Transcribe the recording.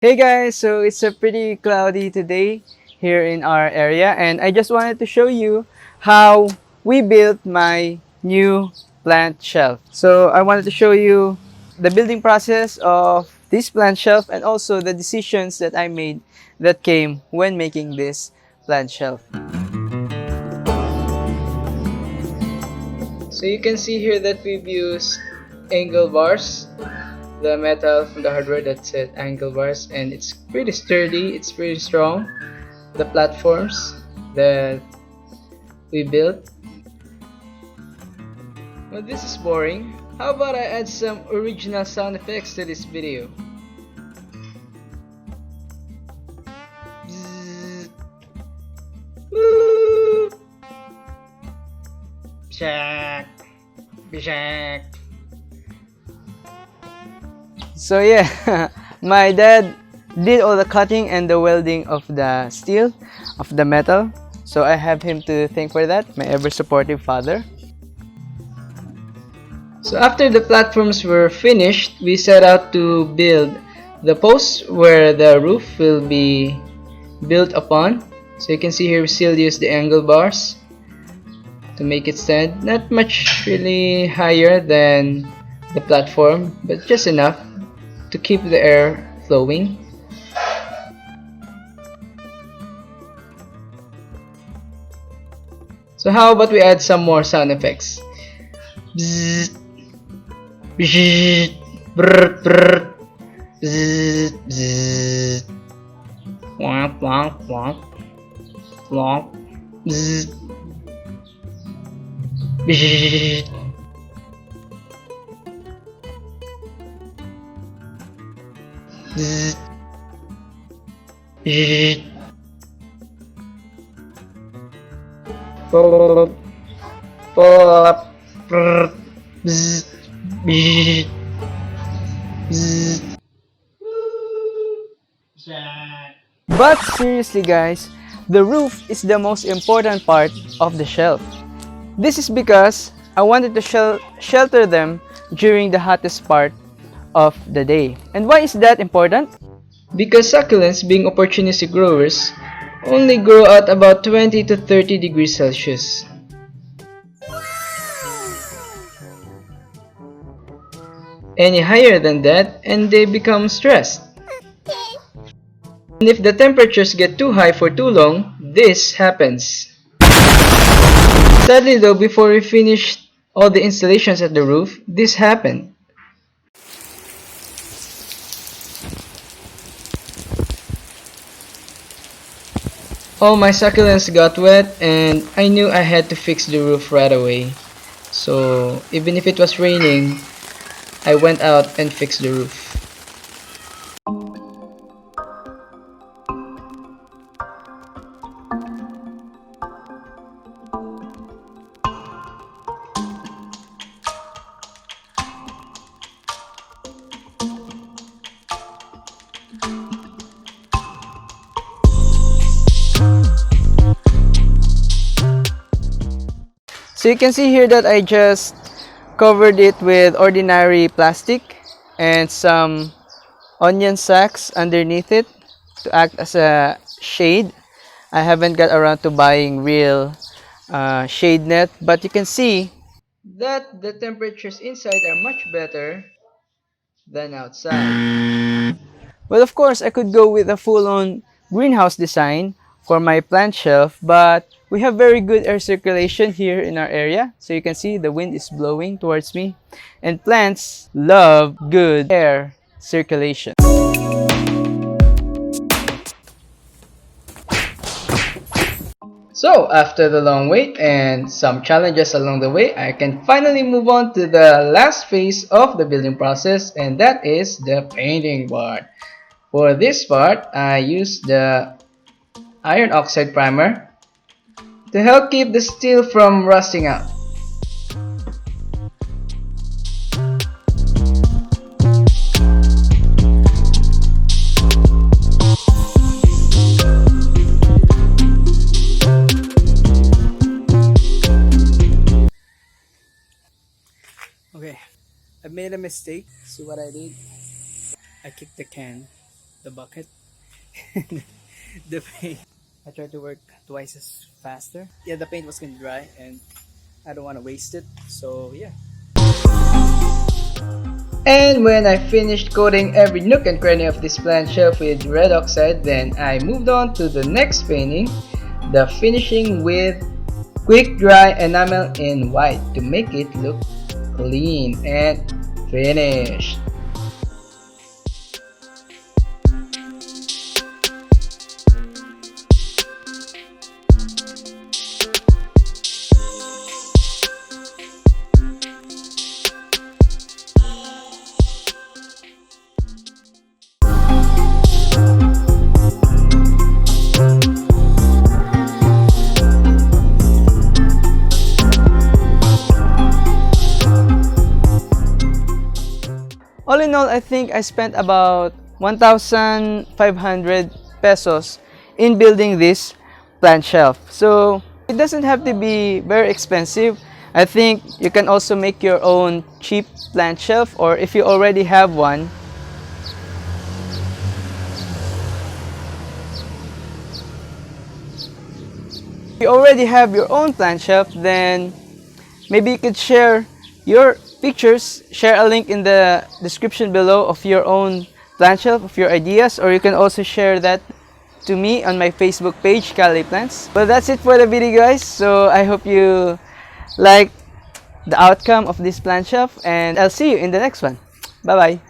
Hey guys, so it's a pretty cloudy today here in our area, and I just wanted to show you how we built my new plant shelf. So I wanted to show you the building process of this plant shelf and also the decisions that I made that came when making this plant shelf. So you can see here that we've used angle bars, the metal from the hardware that said angle bars, and it's pretty sturdy, it's pretty strong. The platforms that we built. Well, this is boring. How about I add some original sound effects to this video? Bzzz. Woo. Bishak. Bishak. So yeah, my dad did all the cutting and the welding of the steel, of the metal. So I have him to thank for that, my ever supportive father. So after the platforms were finished, we set out to build the posts where the roof will be built upon. So you can see here we still use the angle bars to make it stand. Not much really higher than the platform, but just enough to keep the air flowing. So how about we add some more sound effects? Bzzz, bzzz, brr, brr, bzzz, bzzz, womp, womp, womp, womp, bzzz, bzzz. Bzzz. Bzzz. Pop, pop, brr, bzzz, bzzz, bzzz. But seriously guys, the roof is the most important part of the shelf. This is because I wanted to shelter them during the hottest part of the day. And why is that important? Because succulents, being opportunistic growers, only grow at about 20 to 30 degrees Celsius. Any higher than that and they become stressed. And if the temperatures get too high for too long, this happens. Sadly though, before we finished all the installations at the roof, this happened. All my succulents got wet and I knew I had to fix the roof right away. So even if it was raining, I went out and fixed the roof. So you can see here that I just covered it with ordinary plastic and some onion sacks underneath it to act as a shade. I haven't got around to buying real shade net, but you can see that the temperatures inside are much better than outside. Well, of course, I could go with a full-on greenhouse design for my plant shelf, but we have very good air circulation here in our area. So you can see the wind is blowing towards me, and plants love good air circulation. So after the long wait and some challenges along the way, I can finally move on to the last phase of the building process, and that is the painting part. For this part, I used the iron oxide primer to help keep the steel from rusting out. Okay, I made a mistake. See what I did? I kicked the can the bucket. The paint. I tried to work twice as faster. Yeah, the paint was gonna dry and I don't want to waste it. So yeah. And when I finished coating every nook and cranny of this plant shelf with red oxide, then I moved on to the next painting, the finishing with quick dry enamel in white to make it look clean and finished. All in all, I think I spent about 1,500 pesos in building this plant shelf. So it doesn't have to be very expensive. I think you can also make your own cheap plant shelf, or if you already have one, if you already have your own plant shelf, then maybe you could share your pictures, share a link in the description below of your own plant shelf, of your ideas, or you can also share that to me on my Facebook page, Kalei Plants. Well, that's it for the video, guys. So I hope you like the outcome of this plant shelf, and I'll see you in the next one. Bye bye.